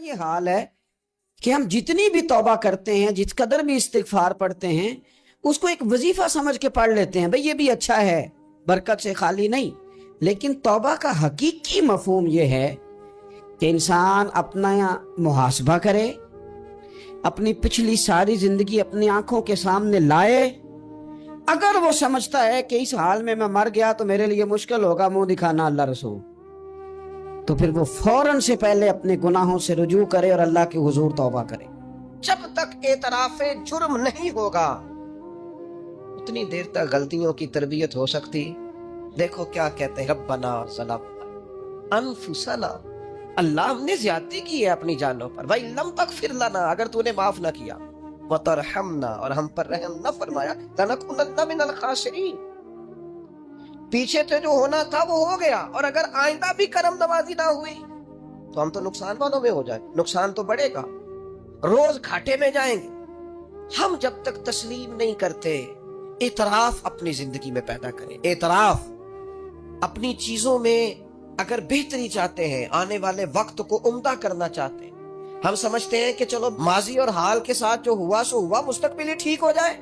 یہ حال ہے کہ ہم جتنی بھی توبہ کرتے ہیں، جس قدر بھی استغفار پڑھتے ہیں، اس کو ایک وظیفہ سمجھ کے پڑھ لیتے ہیں، بھئی یہ بھی اچھا ہے، برکت سے خالی نہیں۔ لیکن توبہ کا حقیقی مفہوم یہ ہے کہ انسان اپنا محاسبہ کرے، اپنی پچھلی ساری زندگی اپنی آنکھوں کے سامنے لائے۔ اگر وہ سمجھتا ہے کہ اس حال میں مر گیا تو میرے لیے مشکل ہوگا منہ دکھانا اللہ رسول، تو پھر وہ فوراً سے پہلے اپنے گناہوں سے رجوع کرے اور اللہ کے حضور توبہ کرے۔ جب تک اعتراف جرم نہیں ہوگا اتنی دیر تک غلطیوں کی تربیت ہو سکتی۔ دیکھو کیا کہتے ہیں، ربنا ظلمنا انفسنا، اللہ ہم نے زیادتی کی ہے اپنی جانوں پر، وَإِن لَمْ تَغْفِرْ لَنَا، اگر تو نے معاف نہ کیا، وَتَرْحَمْنَا، اور ہم پر رحم نہ فرمایا، لَنَكُونَنَّ مِنَ الْخَاسِرِينَ، پیچھے تو جو ہونا تھا وہ ہو گیا، اور اگر آئندہ بھی کرم نوازی نہ ہوئی تو ہم تو نقصان والوں میں ہو جائیں، نقصان تو بڑھے گا، روز گھاٹے میں جائیں گے۔ ہم جب تک تسلیم نہیں کرتے، اعتراف اپنی زندگی میں پیدا کریں، اعتراف اپنی چیزوں میں اگر بہتری چاہتے ہیں، آنے والے وقت کو عمدہ کرنا چاہتے ہیں، ہم سمجھتے ہیں کہ چلو ماضی اور حال کے ساتھ جو ہوا سو ہوا، مستقبل ہی ٹھیک ہو جائے،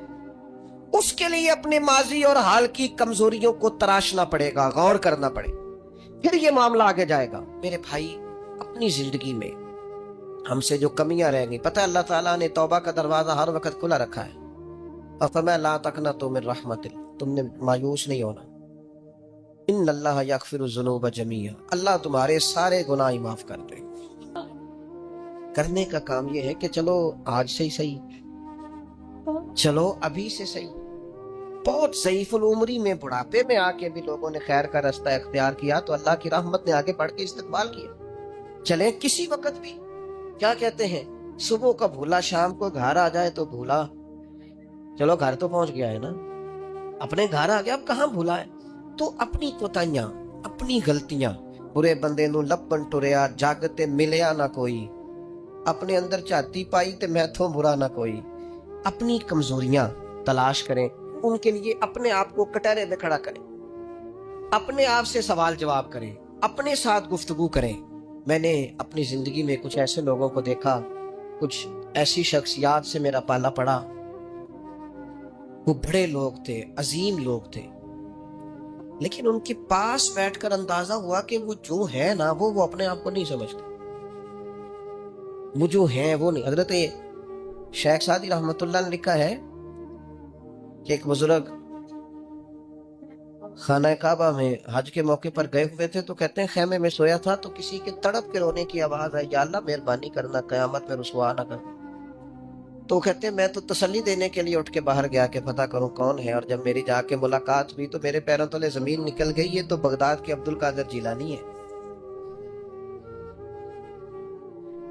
اس کے لیے اپنے ماضی اور حال کی کمزوریوں کو تراشنا پڑے گا، غور کرنا پڑے گا، پھر یہ معاملہ آگے جائے گا۔ میرے بھائی، اپنی زندگی میں ہم سے جو کمیاں رہ گئی، پتہ ہے اللہ تعالیٰ نے توبہ کا دروازہ ہر وقت کھلا رکھا ہے، اور فرمایا لا تقنطوا من رحمت اللہ، تم نے مایوس نہیں ہونا، ان اللہ یغفر الذنوب جمیعا، اللہ تمہارے سارے گناہ ہی معاف کر دے۔ کرنے کا کام یہ ہے کہ چلو آج سے ہی صحیح، چلو ابھی سے صحیح۔ بہت ضعیف العمری میں، بڑھاپے میں آ کے بھی لوگوں نے خیر کا رستہ اختیار کیا تو اللہ کی رحمت نے آگے بڑھ کے استقبال کیا۔ چلیں کسی وقت بھی، کیا کہتے ہیں، صبح کا بھولا شام کو گھر آ جائے تو بھولا، چلو گھر تو پہنچ گیا ہے نا، اپنے گھر آ گیا، اب کہاں بھولا ہے۔ تو اپنی کوتاہیاں، اپنی غلطیاں، برے بندے نو لبن ٹریا جاگتے ملیا نہ کوئی، اپنے اندر چاہتی پائی تے میں تھوں برا نہ کوئی، اپنی کمزوریاں تلاش کریں، ان کے لیے اپنے آپ کو کٹہرے میں کھڑا کریں، اپنے آپ سے سوال جواب کریں، اپنے ساتھ گفتگو کریں۔ میں نے اپنی زندگی میں کچھ ایسے لوگوں کو دیکھا، کچھ ایسی شخصیات سے میرا پالا پڑا، وہ بڑے لوگ تھے، عظیم لوگ تھے، لیکن ان کے پاس بیٹھ کر اندازہ ہوا کہ وہ جو ہے نا، وہ اپنے آپ کو نہیں سمجھتے، وہ جو ہیں وہ نہیں۔ حضرت شیخ سعدی رحمۃ اللہ نے لکھا ہے کہ ایک بزرگ خانہ کعبہ میں حج کے موقع پر گئے ہوئے تھے، تو کہتے ہیں خیمے میں سویا تھا تو کسی کے تڑپ کے رونے کی آواز آئی، یا اللہ مہربانی کرنا قیامت میں رسوا نہ کر۔ تو کہتے ہیں میں تو تسلی دینے کے لیے اٹھ کے باہر گیا کہ پتہ کروں کون ہے، اور جب میری جا کے ملاقات ہوئی تو میرے پیروں تلے زمین نکل گئی، یہ تو بغداد کے عبد القادر جیلانی ہے۔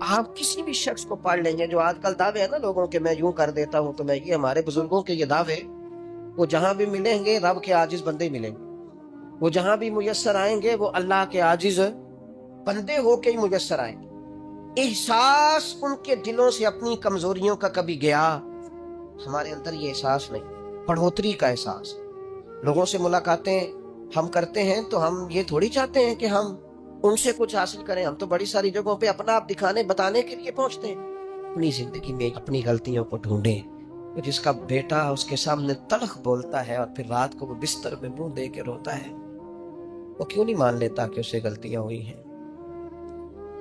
آپ کسی بھی شخص کو پڑھ لیں گے، جو آج کل دعوے ہیں نا لوگوں کے، میں یوں کر دیتا ہوں تو میں یہ، ہمارے بزرگوں کے یہ دعوے، وہ جہاں بھی ملیں گے رب کے عاجز بندے ہی ملیں گے، وہ جہاں بھی میسر آئیں گے وہ اللہ کے عاجز بندے ہو کے ہی میسر آئیں گے۔ احساس ان کے دلوں سے اپنی کمزوریوں کا کبھی گیا؟ ہمارے اندر یہ احساس نہیں، بڑھوتری کا احساس۔ لوگوں سے ملاقاتیں ہم کرتے ہیں تو ہم یہ تھوڑی چاہتے ہیں کہ ہم ان سے کچھ حاصل کریں، ہم تو بڑی ساری جگہوں پہ اپنا آپ دکھانے بتانے کے لیے پہنچتے ہیں۔ اپنی زندگی میں اپنی غلطیوں کو ڈھونڈیں۔ جس کا بیٹا اس کے سامنے تلخ بولتا ہے اور پھر رات کو وہ بستر میں منہ دے کے روتا ہے، وہ کیوں نہیں مان لیتا کہ اسے غلطیاں ہوئی ہیں؟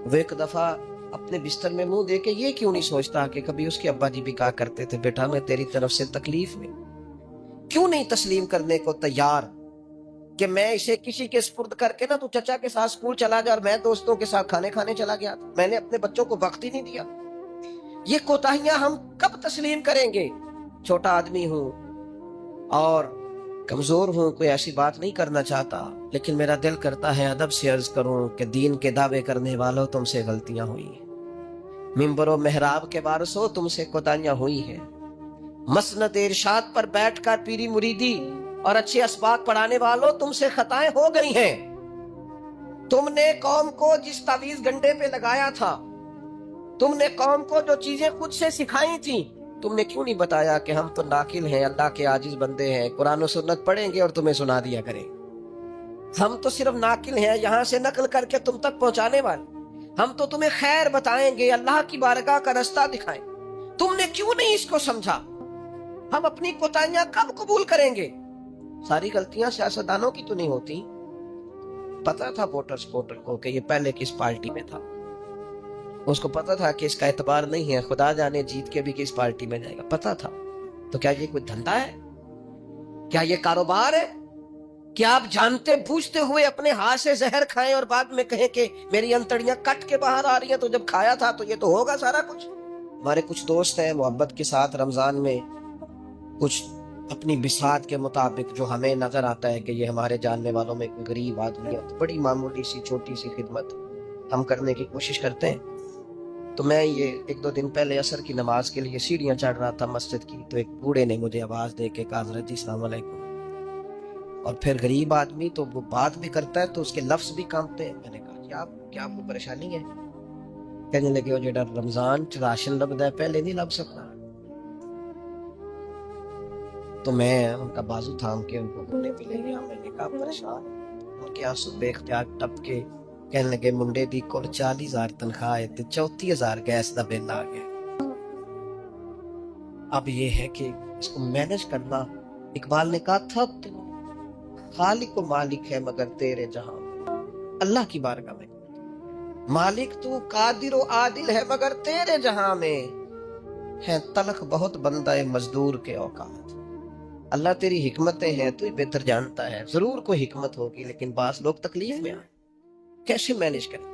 وہ ایک دفعہ اپنے بستر میں منہ دے کے یہ کیوں نہیں سوچتا کہ کبھی اس کے ابا جی بھی کہا کرتے تھے بیٹا میں تیری طرف سے تکلیف میں؟ کیوں نہیں تسلیم کرنے کو تیار کہ میں اسے کسی کے سپرد کر کے نا تو چچا کے ساتھ اسکول چلا گیا اور میں دوستوں کے ساتھ کھانے کھانے چلا گیا تھا، میں نے اپنے بچوں کو وقت ہی نہیں دیا۔ یہ کوتاہیاں ہم کب تسلیم کریں گے؟ چھوٹا آدمی ہوں اور کمزور ہوں، کوئی ایسی بات نہیں کرنا چاہتا، لیکن میرا دل کرتا ہے ادب سے عرض کروں کہ دین کے دعوے کرنے والوں تم سے غلطیاں ہوئی ہیں، ممبر و محراب کے وارثوں تم سے کوتاہیاں ہوئی ہیں، مسند ارشاد پر بیٹھ کر پیری مریدی اور اچھے اسباق پڑھانے والوں تم سے خطائیں ہو گئی ہیں۔ تم نے قوم کو جس تعویذ گنڈے پہ لگایا تھا، تم نے قوم کو جو چیزیں خود سے سکھائی تھیں، تم نے کیوں نہیں بتایا کہ ہم تو ناقل ہیں، اللہ کے عاجز بندے ہیں، قرآن و سنت پڑھیں گے اور تمہیں سنا دیا کریں، ہم تو صرف ناقل ہیں، یہاں سے نقل کر کے تم تک پہنچانے والے۔ ہم تو تمہیں خیر بتائیں گے، اللہ کی بارگاہ کا رستہ دکھائیں، تم نے کیوں نہیں اس کو سمجھا؟ ہم اپنی کوتاہیاں کب قبول کریں گے؟ ساری غلطیاں سیاستدانوں کی تو نہیں ہوتی۔ پتا تھا ووٹر سپورٹر کو کہ یہ پہلے کس پارٹی میں تھا، اس کو پتا تھا کہ اس کا اعتبار نہیں ہے، خدا جانے جیت کے بھی کس پارٹی میں جائے گا، پتا تھا۔ تو کیا یہ کوئی دھندا ہے؟ کیا یہ کاروبار ہے؟ کیا آپ جانتے بوجھتے ہوئے اپنے ہاتھ سے زہر کھائیں اور بعد میں کہیں کہ میری انتڑیاں کٹ کے باہر آ رہی ہیں، تو جب کھایا تھا تو یہ تو ہوگا سارا کچھ۔ ہمارے کچھ دوست ہیں محبت کے ساتھ رمضان میں کچھ اپنی بساط کے مطابق جو ہمیں نظر آتا ہے کہ یہ ہمارے جاننے والوں میں کوئی غریب آدمی ہے، تو بڑی معمولی سی چھوٹی سی خدمت ہم کرنے کی کوشش کرتے ہیں۔ تو میں یہ 1-2 دن پہلے عصر کی نماز کے لیے سیڑھیاں چڑھ رہا تھا مسجد کی، تو ایک بوڑھے نے مجھے آواز دے کے کہا حضرت جی السلام علیکم۔ اور پھر غریب آدمی تو وہ بات بھی کرتا ہے تو اس کے لفظ بھی کانپتے ہیں۔ میں نے کہا کہ آپ کیا کوئی پریشانی ہے؟ کہنے لگے وہ جڑا رمضان چ راشن لبدا ہے پہلے نہیں لب سکتا۔ تو میں ان کا بازو تھام کے ان کو بولنے بھی لے گیا۔ میں نے کہا پریشان، ان کے آنسو بے اختیار ٹپ کے کہنے لگے منڈے دی کل 40,000 تنخواہ ہے تے 34,000 گیس دا بل آ گیا۔ اب یہ ہے کہ اس کو مینج کرنا۔ اقبال نے کہا تھا تو خالق و مالک ہے مگر تیرے جہاں، اللہ کی بارگاہ میں مالک تو قادر و عادل ہے مگر تیرے جہاں میں ہے تلخ بہت بندہ مزدور کے اوقات۔ اللہ تیری حکمتیں ہیں تو ہی بہتر جانتا ہے، ضرور کوئی حکمت ہوگی لیکن بعض لوگ تکلیف میں آئے، کیسے مینج کریں؟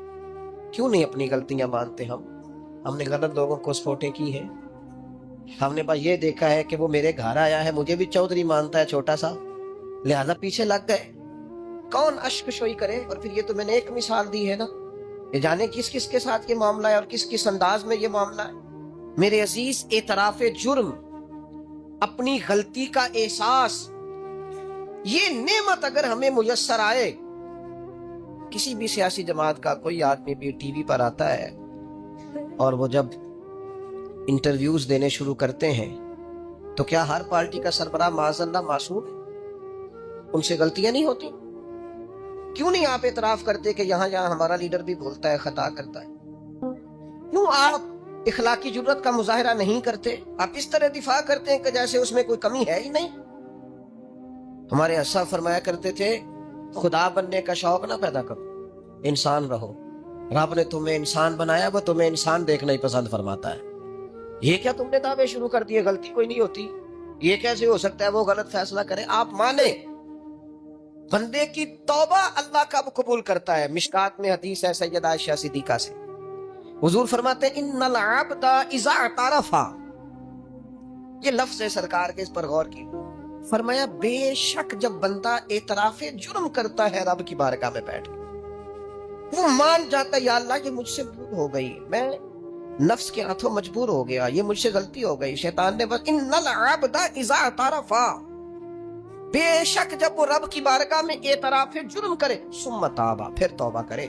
کیوں نہیں اپنی غلطیاں مانتے؟ ہم نے غلط لوگوں کو سپورٹیں کی ہیں۔ ہم نے بس یہ دیکھا ہے کہ وہ میرے گھر آیا ہے، مجھے بھی چودھری مانتا ہے چھوٹا سا، لہذا پیچھے لگ گئے۔ کون اشک شوئی کرے؟ اور پھر یہ تو میں نے ایک مثال دی ہے نا، یہ جانے کس کس کے ساتھ یہ معاملہ ہے اور کس کس انداز میں یہ معاملہ ہے۔ میرے عزیز، اعتراف جرم، اپنی غلطی کا احساس، یہ نعمت اگر ہمیں میسر آئے، کسی بھی سیاسی جماعت کا کوئی آدمی بھی ٹی وی پر آتا ہے اور وہ جب انٹرویوز دینے شروع کرتے ہیں تو کیا ہر پارٹی کا سربراہ معاذ اللہ معصوم ہے؟ ان سے غلطیاں نہیں ہوتی؟ کیوں نہیں آپ اعتراف کرتے کہ یہاں ہمارا لیڈر بھی بولتا ہے، خطا کرتا ہے؟ کیوں آپ اخلاقی جرات کا مظاہرہ نہیں کرتے؟ آپ اس طرح دفاع کرتے ہیں کہ جیسے اس میں کوئی کمی ہے ہی نہیں۔ ہمارے اسا فرمایا کرتے تھے خدا بننے کا شوق نہ پیدا کرو، انسان رہو، رب نے تمہیں انسان بنایا، وہ تمہیں انسان دیکھنا ہی پسند فرماتا ہے۔ یہ کیا تم نے دعوے شروع کر دیے غلطی کوئی نہیں ہوتی؟ یہ کیسے ہو سکتا ہے وہ غلط فیصلہ کرے؟ آپ مانیں بندے کی توبہ اللہ کا قبول کرتا ہے۔ مشکات میں حدیث ہے سیدہ عائشہ صدیقہ سے، حضور فرماتے ہیں ان العبد اذا اعترف، یہ لفظ ہے سرکار کے، اس پر غور کی، فرمایا بے شک جب بندہ اعتراف جرم کرتا ہے رب کی بارگاہ میں بیٹھ کے، وہ مان جاتا ہے یا اللہ یہ مجھ سے بھول ہو گئی، میں نفس کے ہاتھوں مجبور ہو گیا، یہ مجھ سے غلطی ہو گئی، شیطان نے بس ان العبد اذا اعترف، بے شک جب وہ رب کی بارگاہ میں اعتراف جرم کرے، ثم تابا، پھر توبہ کرے،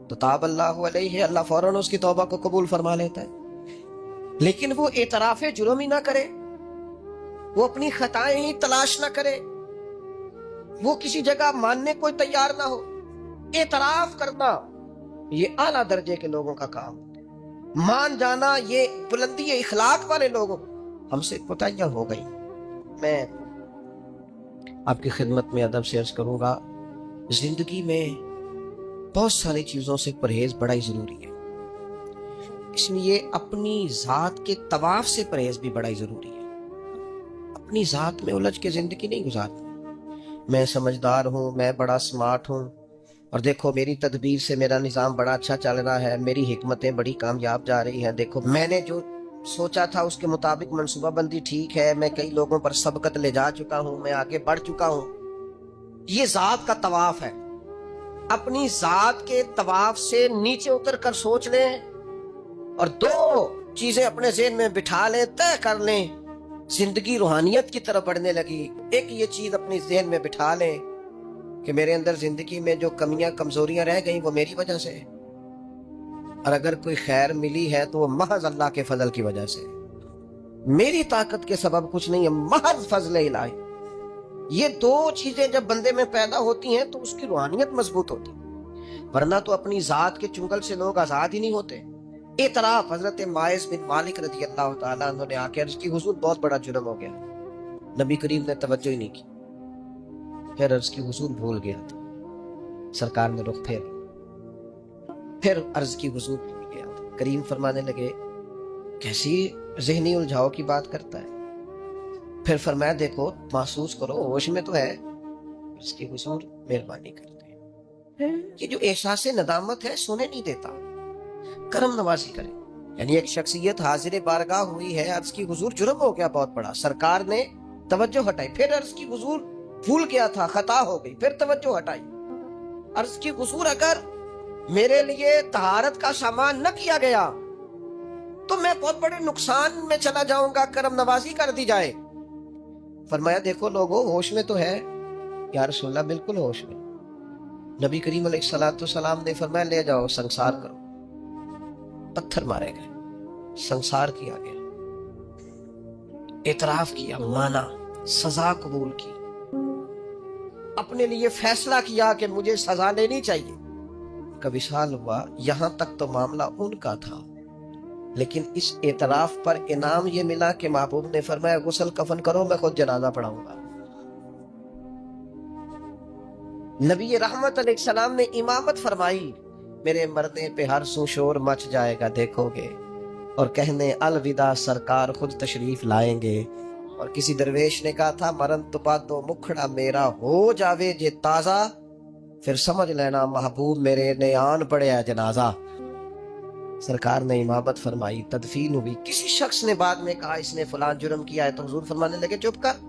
تو تاب اللہ علیہ، اللہ فوراً اس کی توبہ کو قبول فرما لیتا ہے۔ لیکن وہ اعتراف جرم ہی نہ کرے، وہ اپنی خطائیں ہی تلاش نہ کرے، وہ کسی جگہ ماننے کو تیار نہ ہو۔ اعتراف کرنا یہ اعلیٰ درجے کے لوگوں کا کام، مان جانا یہ بلندی اخلاق والے لوگوں۔ ہم سے کوتاہیاں ہو گئی، میں آپ کی خدمت میں ادب سے عرض کروں گا، زندگی میں بہت ساری چیزوں سے پرہیز بڑا ہی ضروری ہے، اس لیے اپنی ذات کے طواف سے پرہیز بھی بڑا ہی ضروری ہے۔ اپنی ذات میں الجھ کے زندگی نہیں گزارتی، میں سمجھدار ہوں، میں بڑا سمارٹ ہوں، اور دیکھو میری تدبیر سے میرا نظام بڑا اچھا چل رہا ہے، میری حکمتیں بڑی کامیاب جا رہی ہیں، دیکھو میں نے جو سوچا تھا اس کے مطابق منصوبہ بندی ٹھیک ہے، میں کئی لوگوں پر سبقت لے جا چکا ہوں، میں آگے بڑھ چکا ہوں۔ یہ ذات کا طواف ہے۔ اپنی ذات کے طواف سے نیچے اتر کر سوچ لیں اور 2 چیزیں اپنے ذہن میں بٹھا لیں، طے کر لیں، زندگی روحانیت کی طرف بڑھنے لگی۔ ایک یہ چیز اپنی ذہن میں بٹھا لیں کہ میرے اندر زندگی میں جو کمیاں کمزوریاں رہ گئیں وہ میری وجہ سے، اور اگر کوئی خیر ملی ہے تو وہ محض اللہ کے فضل کی وجہ سے، میری طاقت کے سبب کچھ نہیں ہے، محض فضل الہی۔ یہ 2 چیزیں جب بندے میں پیدا ہوتی ہیں تو اس کی روحانیت مضبوط ہوتی ہے۔ ورنہ تو اپنی ذات کے چنگل سے لوگ آزاد ہی نہیں ہوتے۔ اعتراف حضرت ماعز بن مالک رضی اللہ تعالیٰ عنہ نے آ کے عرض کی حضور بہت بڑا جرم ہو گیا۔ نبی کریم نے توجہ ہی نہیں کی، پھر عرض کی حضور بھول گیا تھا۔ سرکار نے رخ پھر عرض کی حضور بھول گیا تھا۔ کریم فرمانے لگے کیسی ذہنی الجھاؤ کی بات کرتا ہے؟ پھر فرمایا دیکھو محسوس کرو، ہوش میں تو ہے۔ اس کی حضور مہربانی کرتے ہیں، یہ جو احساس ندامت ہے سونے نہیں دیتا، کرم نوازی کرے۔ یعنی ایک شخصیت حاضر بارگاہ ہوئی ہے، عرض کی حضور جرم ہو گیا بہت بڑا، سرکار نے توجہ ہٹائی۔ پھر عرض کی حضور بھول گیا تھا، خطا ہو گئی، پھر توجہ ہٹائی۔ عرض کی حضور اگر میرے لیے طہارت کا سامان نہ کیا گیا تو میں بہت بڑے نقصان میں چلا جاؤں گا، کرم نوازی کر دی جائے۔ فرمایا دیکھو لوگو ہوش میں تو ہے؟ یا رسول اللہ بالکل ہوش میں۔ نبی کریم علیہ السلام نے فرمایا لے جاؤ سنسار کرو۔ پتھر مارے گئے، سنسار کیا گیا، اعتراف کیا، مانا، سزا قبول کی، اپنے لیے فیصلہ کیا کہ مجھے سزا لینی چاہیے۔ کبھی سال ہوا، یہاں تک تو معاملہ ان کا تھا، لیکن اس اعتراف پر انعام یہ ملا کہ محبوب نے فرمایا غسل کفن کرو، میں خود جنازہ پڑھاؤں گا۔ نبی رحمت علیہ السلام نے امامت فرمائی، میرے مرنے پہ ہر سو شور مچ جائے گا دیکھو گے، اور کہنے الوداع سرکار خود تشریف لائیں گے۔ اور کسی درویش نے کہا تھا مرن تو پاتو مکھڑا میرا ہو جاوے جے تازہ، پھر سمجھ لینا محبوب میرے نے آن پڑیا جنازہ۔ سرکار نے امامت فرمائی، تدفین ہوئی۔ کسی شخص نے بعد میں کہا اس نے فلان جرم کیا ہے، تو حضور فرمانے لگے چپ کر،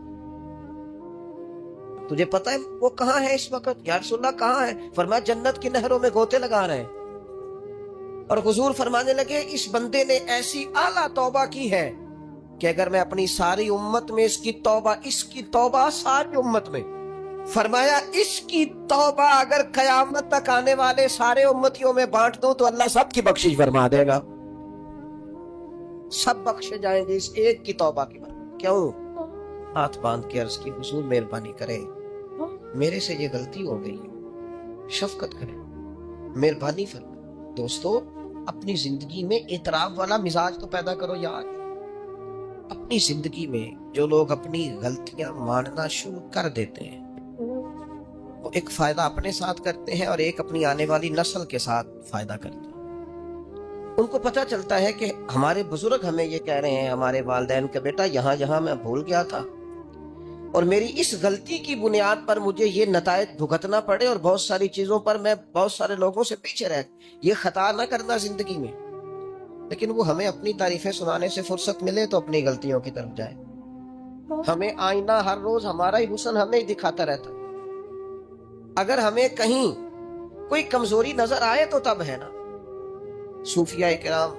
تجھے پتا ہے وہ کہاں ہے اس وقت؟ یا رسول اللہ کہاں ہے؟ فرمایا جنت کی نہروں میں گوتے لگا رہے ہیں۔ اور حضور فرمانے لگے اس بندے نے ایسی اعلیٰ توبہ کی ہے کہ اگر میں اپنی ساری امت میں اس کی توبہ ساری امت میں، فرمایا اس کی توبہ اگر قیامت تک آنے والے سارے امتیوں میں بانٹ دوں تو اللہ سب کی بخشش فرما دے گا، سب بخشے جائیں گے اس ایک کی توبہ کی برکت۔ کیوں؟ ہاتھ باندھ کے عرض کی حضور مہربانی کرے، میرے سے یہ غلطی ہو گئی ہے، شفقت کرے، مہربانی فرمائے۔ دوستو اپنی زندگی میں اعتراف والا مزاج تو پیدا کرو یار۔ اپنی زندگی میں جو لوگ اپنی غلطیاں ماننا شروع کر دیتے ہیں وہ ایک فائدہ اپنے ساتھ کرتے ہیں اور ایک اپنی آنے والی نسل کے ساتھ فائدہ کرتے ہیں۔ ان کو پتہ چلتا ہے کہ ہمارے بزرگ ہمیں یہ کہہ رہے ہیں، ہمارے والدین کہ بیٹا یہاں میں بھول گیا تھا اور میری اس غلطی کی بنیاد پر مجھے یہ نتائج بھگتنا پڑے، اور بہت ساری چیزوں پر میں بہت سارے لوگوں سے پیچھے رہ، یہ خطا نہ کرنا زندگی میں۔ لیکن وہ ہمیں اپنی تعریفیں سنانے سے فرصت ملے تو اپنی غلطیوں کی طرف جائے۔ ہمیں آئینہ ہر روز ہمارا ہی حسن ہمیں ہی دکھاتا رہتا ہے، اگر ہمیں کہیں کوئی کمزوری نظر آئے تو تب ہے نا۔ صوفیاء کرام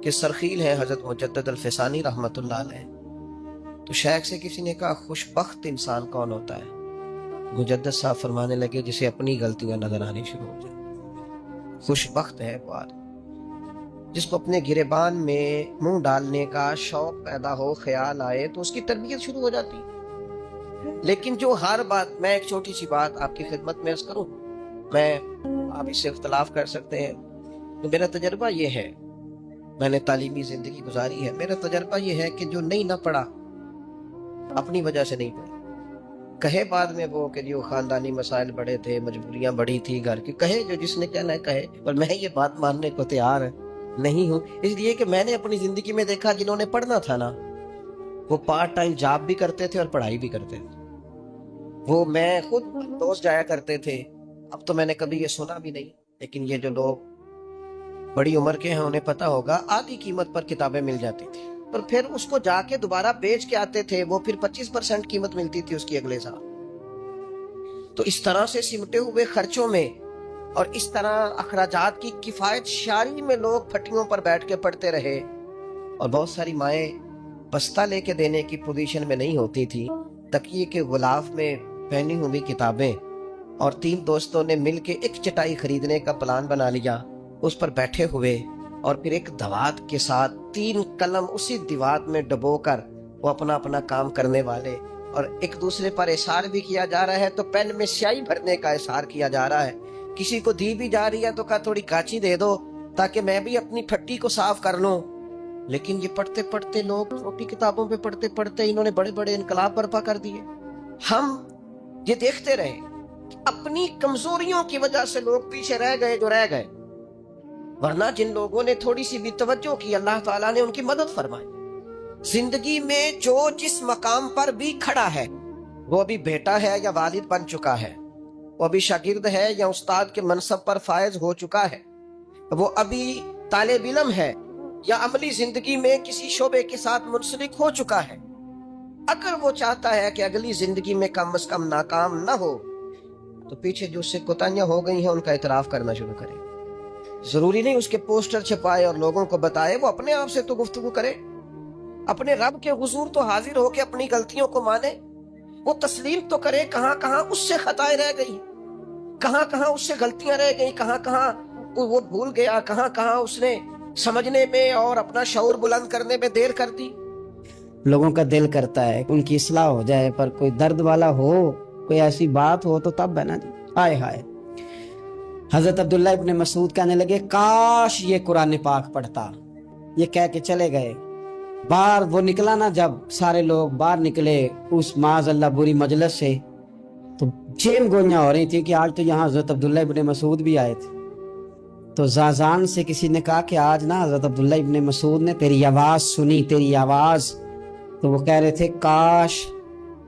کے سرخیل ہیں حضرت مجدد الفسانی رحمت اللہ علیہ، تو شیخ سے کسی نے کہا خوش بخت انسان کون ہوتا ہے؟ مجدد صاحب فرمانے لگے جسے اپنی غلطیاں نظر آنی شروع ہو جائے۔ خوش بخت ہے وہ آدمی جس کو اپنے گریبان میں منہ ڈالنے کا شوق پیدا ہو، خیال آئے تو اس کی تربیت شروع ہو جاتی۔ لیکن جو ہر بات، میں ایک چھوٹی سی بات آپ کی خدمت میں عرض کروں، آپ اس سے اختلاف کر سکتے ہیں، تو میرا تجربہ یہ ہے، میں نے تعلیمی زندگی گزاری ہے، میرا تجربہ یہ ہے کہ جو نہیں نہ پڑھا اپنی وجہ سے نہیں پڑھا، کہے بعد میں وہ کہ جو خاندانی مسائل بڑے تھے، مجبوریاں بڑی تھی گھر کی، کہے جو جس نے کہنا ہے کہے، اور میں یہ بات ماننے کو تیار نہیں ہوں، اس لیے کہ میں نے اپنی زندگی میں دیکھا جنہوں نے پڑھنا تھا نا وہ پارٹ ٹائم جاب بھی کرتے تھے اور پڑھائی بھی کرتے تھے۔ وہ میں خود دوست جایا کرتے تھے، اب تو میں نے کبھی یہ سنا بھی نہیں، لیکن یہ جو لوگ بڑی عمر کے ہیں انہیں پتا ہوگا، آدھی قیمت پر کتابیں مل جاتی تھی اور پھر اس کو جا کے دوبارہ بیچ کے آتے تھے، وہ پھر 25% قیمت ملتی تھی اس کی اگلے سال۔ تو اس طرح سے سمٹے ہوئے خرچوں میں اور اس طرح اخراجات کی کفایت شاری میں لوگ پھٹیوں پر بیٹھ کے پڑھتے رہے، اور بہت ساری مائیں بستہ لے کے دینے کی پوزیشن میں نہیں ہوتی تھی، تکیے کے غلاف میں پہنی ہوئی کتابیں، اور 3 دوستوں نے مل کے ایک چٹائی خریدنے کا پلان بنا لیا، اس پر بیٹھے ہوئے اور پھر ایک دوات کے ساتھ 3 قلم اسی دوات میں ڈبو کر وہ اپنا اپنا کام کرنے والے، اور ایک دوسرے پر احسار بھی کیا جا رہا ہے تو پین میں سیاہی بھرنے کا احسار کیا جا رہا ہے کسی کو دی بھی جا رہی ہے تو کہا تھوڑی کاچی دے دو تاکہ میں بھی اپنی پھٹی کو صاف کر لوں. لیکن یہ پڑھتے پڑھتے لوگ چھوٹی کتابوں پہ پڑھتے پڑھتے انہوں نے بڑے بڑے انقلاب برپا کر دیے. ہم یہ دیکھتے رہے کہ اپنی کمزوریوں کی وجہ سے لوگ پیچھے رہ گئے جو رہ گئے، ورنہ جن لوگوں نے تھوڑی سی بھی توجہ کی اللہ تعالیٰ نے ان کی مدد فرمائی. زندگی میں جو جس مقام پر بھی کھڑا ہے، وہ ابھی بیٹا ہے یا والد بن چکا ہے، وہ ابھی شاگرد ہے یا استاد کے منصب پر فائز ہو چکا ہے، وہ ابھی طالب علم ہے یا عملی زندگی میں کسی شعبے کے ساتھ منسلک ہو چکا ہے، اگر وہ چاہتا ہے کہ اگلی زندگی میں کم از کم ناکام نہ ہو تو پیچھے جو اس سے کوتاہیاں ہو گئی ہیں ان کا اعتراف کرنا شروع کرے. ضروری نہیں اس کے پوسٹر چھپائے اور لوگوں کو بتائے، وہ اپنے آپ سے تو گفتگو کرے، اپنے رب کے حضور تو حاضر ہو کے اپنی غلطیوں کو مانے، وہ تسلیم تو کرے کہاں کہاں اس سے خطائیں رہ گئی، کہاں کہاں اس سے غلطیاں رہ گئی، کہاں کہاں وہ بھول گیا، کہاں کہاں اس نے سمجھنے میں اور اپنا شعور بلند کرنے میں دیر کر دی. لوگوں کا دل کرتا ہے کہ ان کی اصلاح ہو جائے، پر کوئی درد والا ہو، کوئی ایسی بات ہو تو تب ہے نا جی. ہائے ہائے. حضرت عبداللہ ابن مسعود کہنے لگے کاش یہ قرآن پاک پڑھتا. یہ کہہ کے چلے گئے. باہر وہ نکلا نا، جب سارے لوگ باہر نکلے اس معاذ اللہ بری مجلس سے، تو چین گوئیاں ہو رہی تھی کہ آج تو یہاں حضرت عبداللہ ابن مسعود بھی آئے تھے. تو زازان سے کسی نے کہا کہ آج نا حضرت عبداللہ ابن مسعود نے تیری آواز سنی، تیری آواز. تو وہ کہہ رہے تھے کاش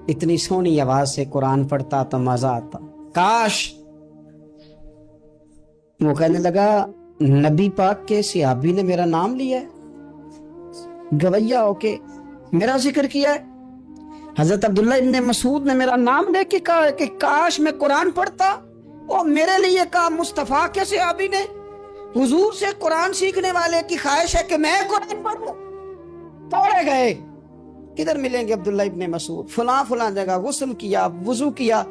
اتنی سونی آواز سے قرآن پڑھتا تو مزہ آتا، کاش. وہ کہنے لگا نبی پاک کے صحابی نے میرا نام لیا ہے، گویا ہو کے میرا ذکر کیا ہے. حضرت عبداللہ ابن مسعود نے میرا نام لے کے کہا کہ کاش میں قرآن پڑھتا، اور میرے لیے کہا مصطفیٰ کے صحابی نے. حضور سے قرآن سیکھنے والے کی خواہش ہے کہ میں قرآن پڑھوں. توڑے گئے. کدھر ملیں گے عبداللہ ابن مسعود؟ فلاں فلاں جگہ غسل کیا، وضو کیا،